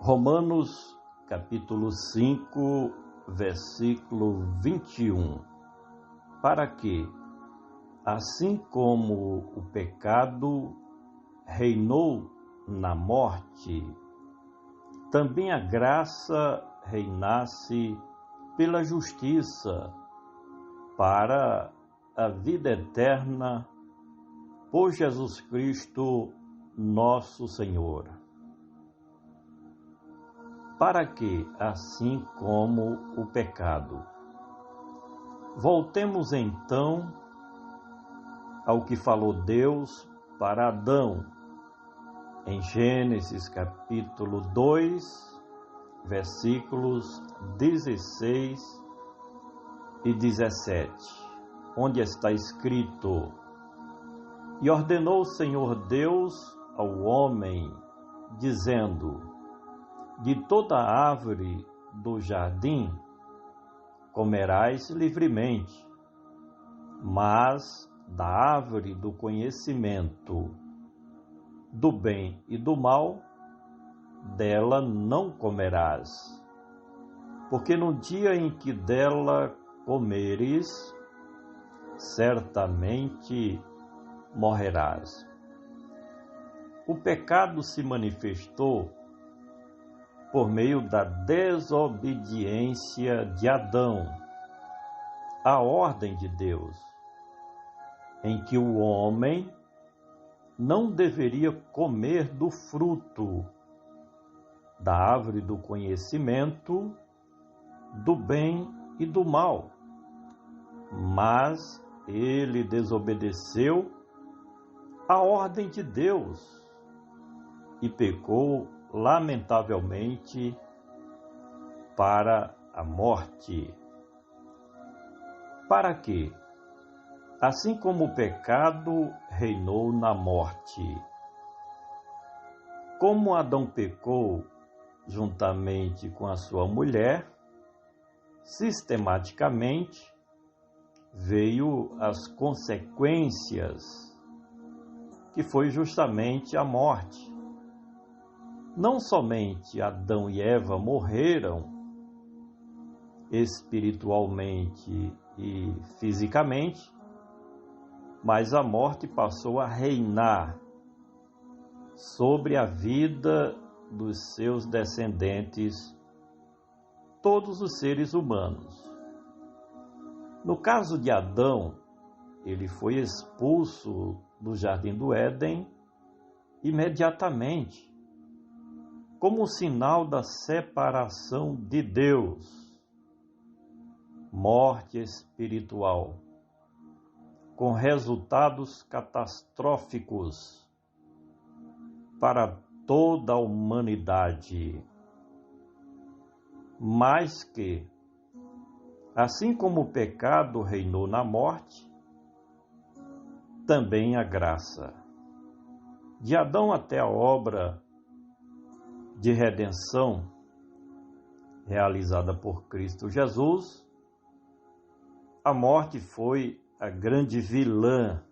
Romanos capítulo 5, versículo 21. Para que, assim como o pecado reinou na morte, também a graça reinasse pela justiça para a vida eterna por Jesus Cristo, nosso Senhor. Para que, assim como o pecado. Voltemos então ao que falou Deus para Adão, em Gênesis capítulo 2, versículos 16 e 17, onde está escrito: E ordenou o Senhor Deus ao homem, dizendo: De toda árvore do jardim comerás livremente, mas da árvore do conhecimento do bem e do mal, dela não comerás, porque no dia em que dela comeres, certamente morrerás. O pecado se manifestou por meio da desobediência de Adão à ordem de Deus, em que o homem não deveria comer do fruto da árvore do conhecimento do bem e do mal, mas ele desobedeceu à ordem de Deus e pecou lamentavelmente para a morte. Para que, assim como o pecado reinou na morte, como Adão pecou juntamente com a sua mulher, sistematicamente veio as consequências, que foi justamente a morte. Não somente Adão e Eva morreram espiritualmente e fisicamente, mas a morte passou a reinar sobre a vida dos seus descendentes, todos os seres humanos. No caso de Adão, ele foi expulso do Jardim do Éden imediatamente, como sinal da separação de Deus, morte espiritual, com resultados catastróficos para toda a humanidade. Mas que, assim como o pecado reinou na morte, também a graça. De Adão até a obra de redenção realizada por Cristo Jesus, a morte foi a grande vilã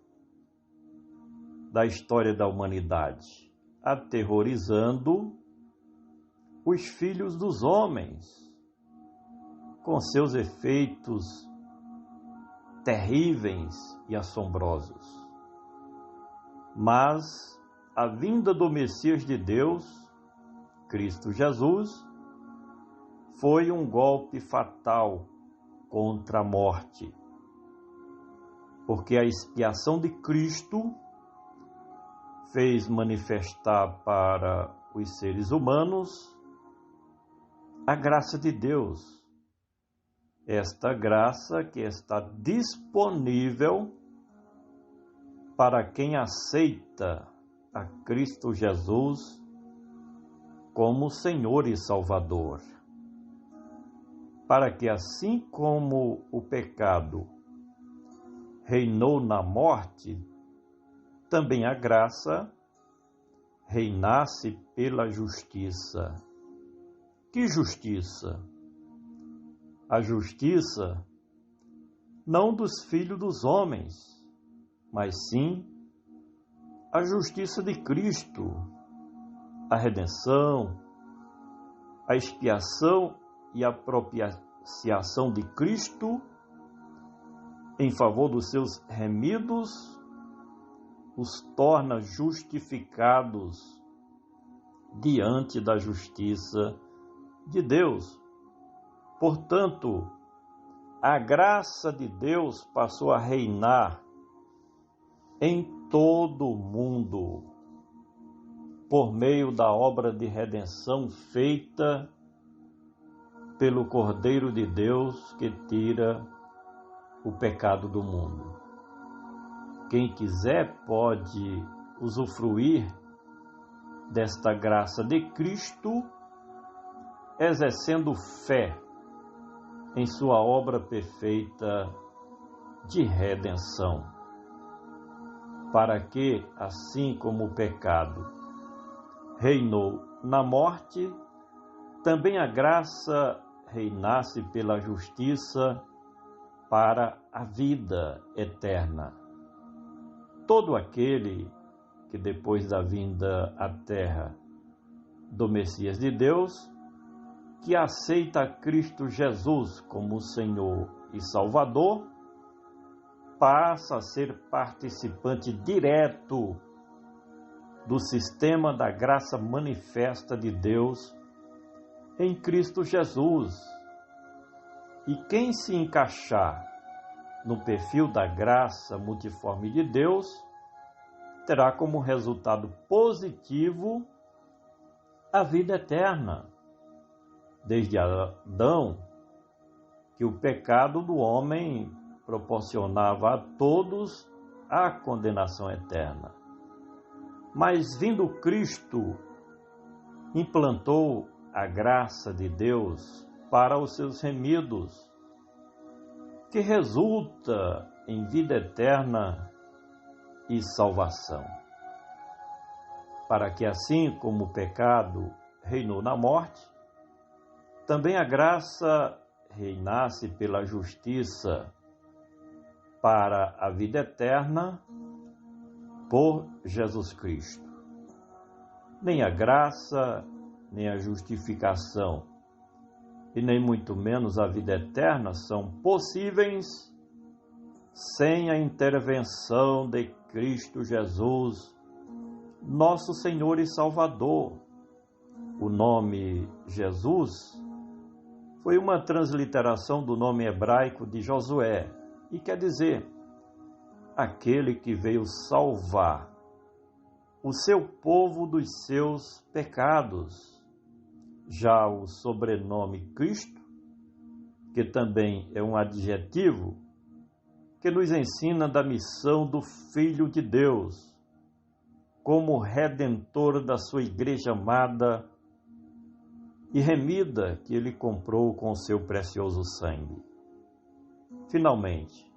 da história da humanidade, aterrorizando os filhos dos homens, com seus efeitos terríveis e assombrosos. Mas a vinda do Messias de Deus, Cristo Jesus, foi um golpe fatal contra a morte, porque a expiação de Cristo fez manifestar para os seres humanos a graça de Deus, esta graça que está disponível para quem aceita a Cristo Jesus como Senhor e Salvador, para que, assim como o pecado reinou na morte, também a graça reinasse pela justiça. Que justiça? A justiça não dos filhos dos homens, mas sim a justiça de Cristo, a redenção, a expiação e a propiciação de Cristo em favor dos seus remidos, os torna justificados diante da justiça de Deus. Portanto, a graça de Deus passou a reinar em todo o mundo, por meio da obra de redenção feita pelo Cordeiro de Deus que tira o pecado do mundo. Quem quiser pode usufruir desta graça de Cristo, exercendo fé em sua obra perfeita de redenção, para que, assim como o pecado reinou na morte, também a graça reinasse pela justiça para a vida eterna. Todo aquele que depois da vinda à terra do Messias de Deus, que aceita Cristo Jesus como Senhor e Salvador, passa a ser participante direto do sistema da graça manifesta de Deus em Cristo Jesus. E quem se encaixar no perfil da graça multiforme de Deus, terá como resultado positivo a vida eterna. Desde Adão, que o pecado do homem proporcionava a todos a condenação eterna. Mas vindo Cristo, implantou a graça de Deus para os seus remidos, que resulta em vida eterna e salvação. Para que assim como o pecado reinou na morte, também a graça reinasse pela justiça para a vida eterna por Jesus Cristo. Nem a graça, nem a justificação, e nem muito menos a vida eterna são possíveis sem a intervenção de Cristo Jesus, nosso Senhor e Salvador. O nome Jesus foi uma transliteração do nome hebraico de Josué, e quer dizer, aquele que veio salvar o seu povo dos seus pecados. Já o sobrenome Cristo, que também é um adjetivo, que nos ensina da missão do Filho de Deus, como redentor da sua igreja amada e remida que ele comprou com o seu precioso sangue. Finalmente,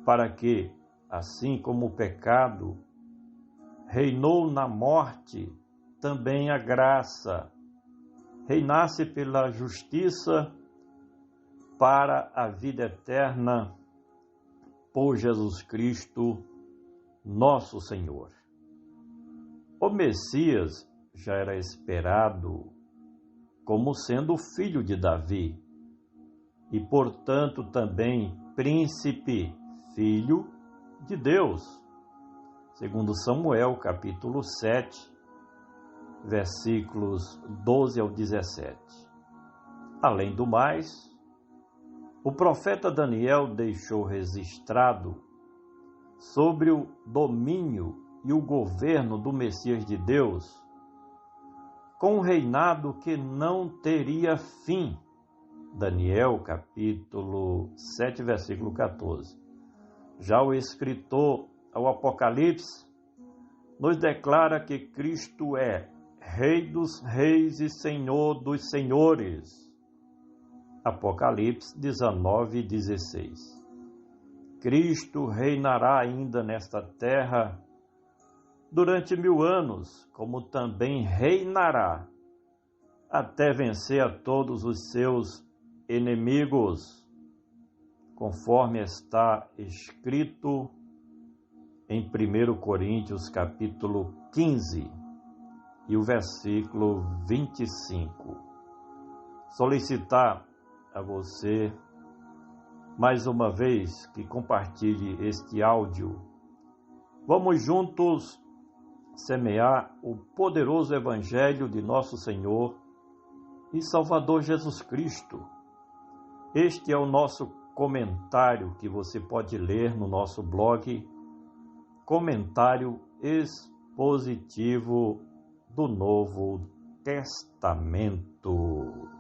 para que, assim como o pecado reinou na morte, também a graça reinasse pela justiça para a vida eterna por Jesus Cristo, nosso Senhor. O Messias já era esperado como sendo filho de Davi e, portanto, também príncipe, filho de Deus, segundo Samuel, capítulo 7, versículos 12 ao 17. Além do mais, o profeta Daniel deixou registrado sobre o domínio e o governo do Messias de Deus, com um reinado que não teria fim. Daniel, capítulo 7, versículo 14. Já o escritor ao Apocalipse nos declara que Cristo é Rei dos reis e Senhor dos senhores. Apocalipse 19, 16. Cristo reinará ainda nesta terra durante 1000 anos, como também reinará até vencer a todos os seus inimigos, conforme está escrito em 1 Coríntios capítulo 15 e o versículo 25. solicitar a você, mais uma vez, que compartilhe este áudio. Vamos juntos semear o poderoso Evangelho de nosso Senhor e Salvador Jesus Cristo. Este é o nosso comentário que você pode ler no nosso blog, Comentário Expositivo do Novo Testamento.